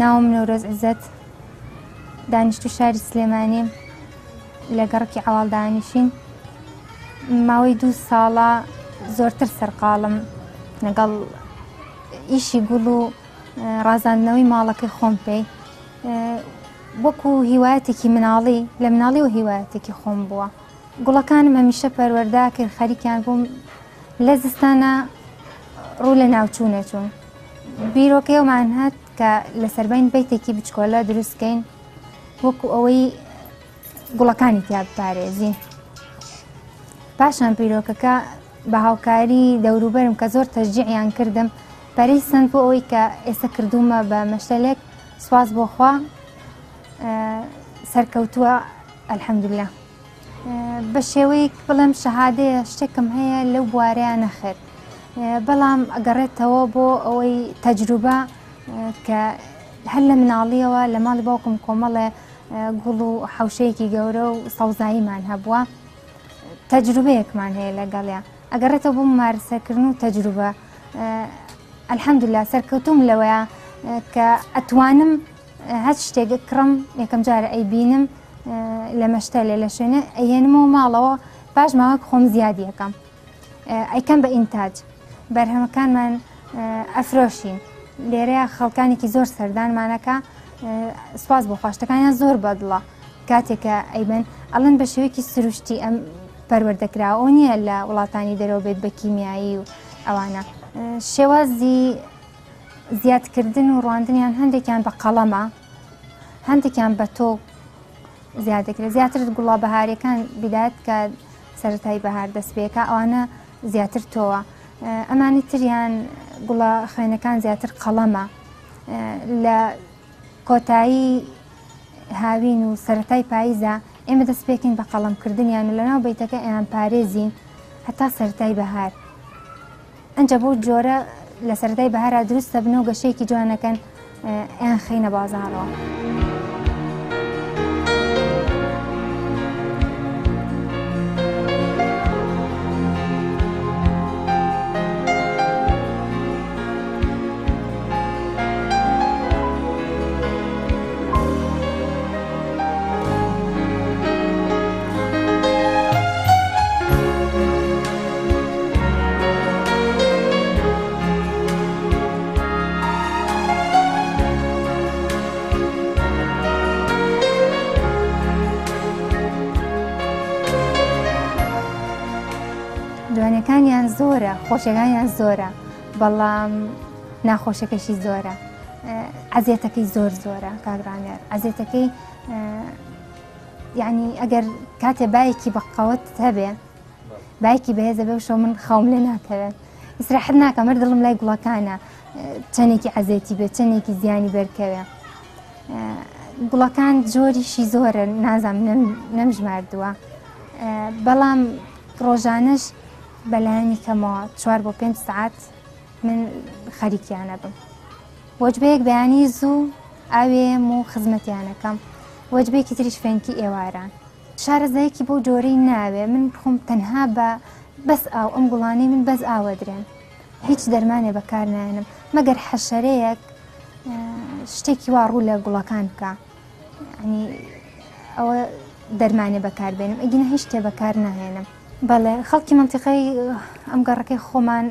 ناوم نەورۆز عزت دانیشتو شاری سلێمانی لە گەڕکی عەواڵدانیشین ماوەی 2 ساڵە زۆرتر سەرقاڵم لەگەڵ ئیشی گوڵ و ڕازاندنەوەی ماڵەکەی خۆم پێی وەکو هیوایەتێکی مناڵی لە مناڵی و هیوایەتێکی خۆم بووە. گوڵەکانم هەمیشە پەروەردە کرد خەریکیان بووم لە زستانە ڕوو لە ناوچوونە چوون. بیرۆکەیەومان هات کە لە سەربەین بەیتێکی بچکۆلە دروستکەین وەکو ئەوەی گوڵەکانی تیا بپارێزین. پاشان بیرۆکەکە بە هاوکاری دەوروبەرم کە زۆر تەشجیعیان کردم پەرەیسەند بۆ ئەوەی کە ئێستا کردومە بە مەشتەلێک سواز بۆ خوا سەرکەوتووە ئەلحەمدوللا. بە شێوەیەک بڵێم شەهادەیە شتێکم هەیە لەو بوارەیە نەخێر بەڵام ئەگەڕێتەوە بۆ ئەوەی تەجروبە کە هەر لە مناڵیەوە لە ماڵی باوکم کۆمەڵێ گوڵ و حەوشەیەکی گەورە و سەوزاییمان هەبووە تەجروبەیەکمان هەیە لەگەڵیان ئەگەڕێتەوە بۆ ممارسەکردن و تەجروبە ئەلحەمدوللا سەرکەوتوم لەوەیە کە ئەتوانم هەر شتێک کڕم یەکەم جارە ئەیبینم لە مەشتەلێ لە شوێنە ئەیێنمەوە ماڵەوە پاش ماوەک خۆم زیادی یەکەم ئەیکەم بە ئینتاج بەرهەمەکانمان ئەفرۆشین لێرەیە خەڵکانێکی زۆر سەردانمانەکە سواز بۆ خۆشتەکانیان زۆر بەدڵە کاتێکە ئەیبن ئەڵەن بە شێوەیەکی سروشتی ئەم پەروەردەکراوە نییە لە وڵاتانی دەرەوە بێت بە کیمیایی و ئەوانە شێوازی زیادکردن و ڕواندنیان هەندێکیان بە قەڵەمە هەندێکیان بە تۆ زیادەکرێت زیاتر گوڵا بەهاریەکان بیدات کە سەرەتای بەهار دەست پێەکە ئەوانە زیاتر تۆوە ئەمانی تریان گوڵە خوێنەکان زیاتر قەڵەمە لە کۆتایی هاوین و سەرەتای پاییزە ئێمە دەست پێکەین بە قەڵەمکردنیان و لەناو بەیتەکە ئەیان پارێزین هەتا سەرەتای بەهار ئەنجە بۆ جۆرە لە سەرەتای بەهارە دروستە بنەوە گەشەیەکی جوانەکەن ئەیان خەینە بازاڕەوە. دوانەکانیان زۆرە خۆشیەکانیان زۆرە بەڵام ناخۆشەکەشی زۆرە عەزیەتەکەی زۆرە کاگرانیار عەزیەتەکەی یعنی ئەگەر کاتێ بایەکی بەقەوت هەبێ بایەکی بەهێزە بێ شۆ من خەوم لێ ناکەوێت ئیسراحەت ناکەم هەر دڵم لای گوڵەکانە چەندێکی عەزیەتی بێت چەندێکی زیانی بەرکەوێ گوڵەکان جۆریشی زۆرە نازانم نەمژماردووە بەڵام ڕۆژانەش بەلایانی کەمەوە 4 بۆ 5 سعات من خەریکیانە بم وەجبەیەک بەیانی زوو ئاوێم و خزمەتیانەکەم وەجبەیەکی تریش فێنکی ئێواران شارەزایەکی بۆ جۆرەی ناوێ من خۆم تەنها بە بەس ئاو ئەم گوڵانەی من بەس ئاوە درێن هیچ دەرمانێ بەکار نایەنم مەگەر حەشەرەیەک شتێکی وا ڕوو لە گوڵەکان بکە ینی ئەوە دەرمانێ بەکاربێنم ئەگینە هیچ شتێ بەکار ناهێنم. بەڵێ خەڵکی منتیقەی ئەم گەڕەکەی خۆمان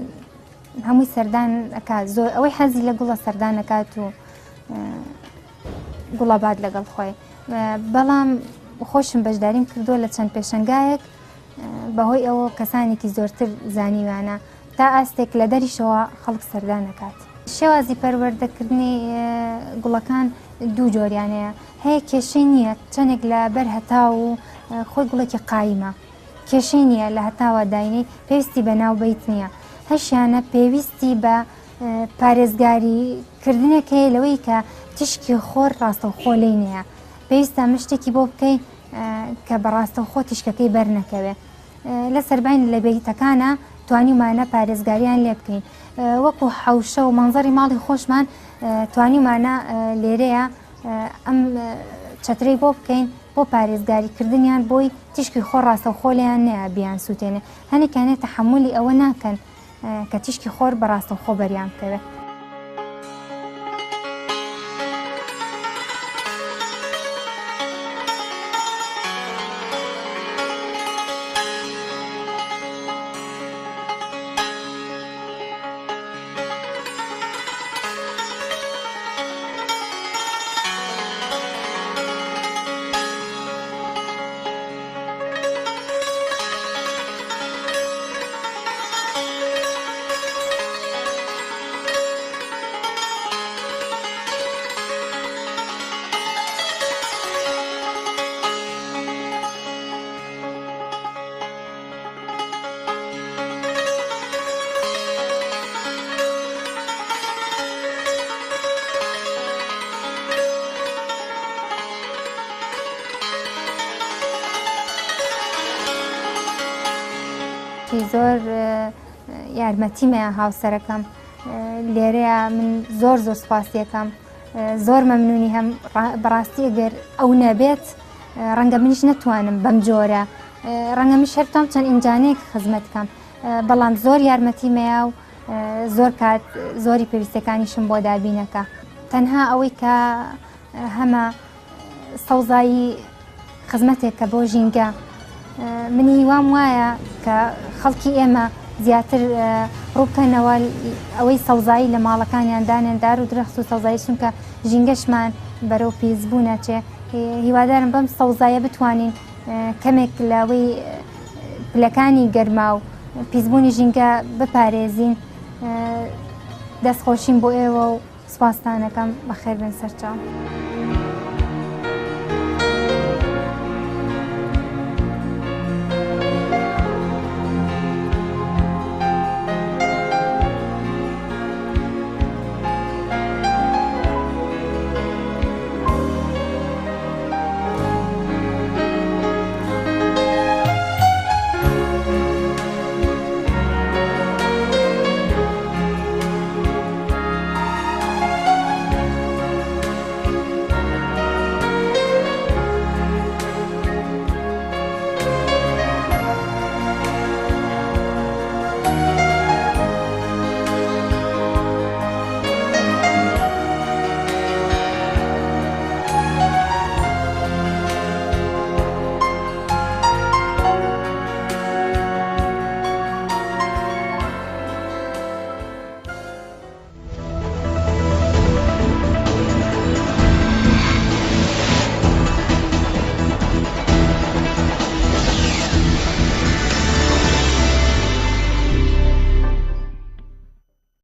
هەمووی سەردان ئەکات زۆر ئەوەی حەزی لە گوڵە سەردان ئەکات و گوڵە باد لەگەڵ خۆی بەڵام خۆشم بەشداریم کردووە لە چەند پێشەنگایەک بەهۆی ئەوە کەسانێکی زۆرتر زانیوانە تا ئاستێک لە دەریشەوە خەڵک سەردان ئەکات. شێوازی پەروەردەکردنی گوڵەکان دوو جۆریانەیە هەیە کێشەی نییە چەندێک لە بەر هەتا و خۆی گوڵێکی قایمە کێشەی نییە لە هەتاوە داینەی پێویستی بە ناوبەیت نییە هەشیانە پێویستی بە پارێزگاریکردنێک هەیە لەوەی کە تشکی خۆر ڕاستەوخۆ لێی نییە پێویستە مشتێکی بۆ بکەی کە بەڕاستەوخۆ تیشکەکەی بەرنەکەوێ لە سەربین لە بەیتەکانە توانیمانە پارێزگاریان لێ بکەین وەکو حەوشە و مەنزەری ماڵی خۆشمان توانیمانە لێرەیە ئەم چەترەی بۆ بکەین بۆ پارێزگاریکردنیان بۆی تیشکی خۆر ڕاستەوخۆ لێیان نەیە بیان سووتێنێ هەنێکیانێ تەحەمولی ئەوە ناکەن کە تیشکی خۆر بە ڕاستەوخۆ بەریان بکەوێت. زۆر یارمەتیمەیە هاوسەرەکەم لێرەیە من زۆر سوپاسیەکەم زۆر مەمنونی هەم بەڕاستی ئەگەر ئەو نەبێت ڕەنگە منیش نەتوانم بەم جۆرە ڕەنگە من شەرتام چەند ئینجانەیەک خزمەت بکەم بەڵام زۆر یارمەتیمەیە و زۆر کات زۆری پێویستەکانیشم بۆ دابینەکە تەنها ئەوەی کە هەمە سەوزایی خزمەتێکە بۆ ژینگە منی وام وایە کە خەڵکی ئێمە زیاتر ڕووبکەنەوە ئەوەی سەوزایی لە ماڵەکانیان دانێندار و درەخت و سەوزایی چونکە ژینگەشمان بەرەو پیسبوو نەچێ هیوادارم بەم سەوزایە بتوانین کەمێک لەوەی پلەکانی گەرما و پیسبوونی ژینگە بپارێزین دەستخۆشیم بۆ ئێوە و سوپاسدانەکەم بەخێر بن سەرچاو.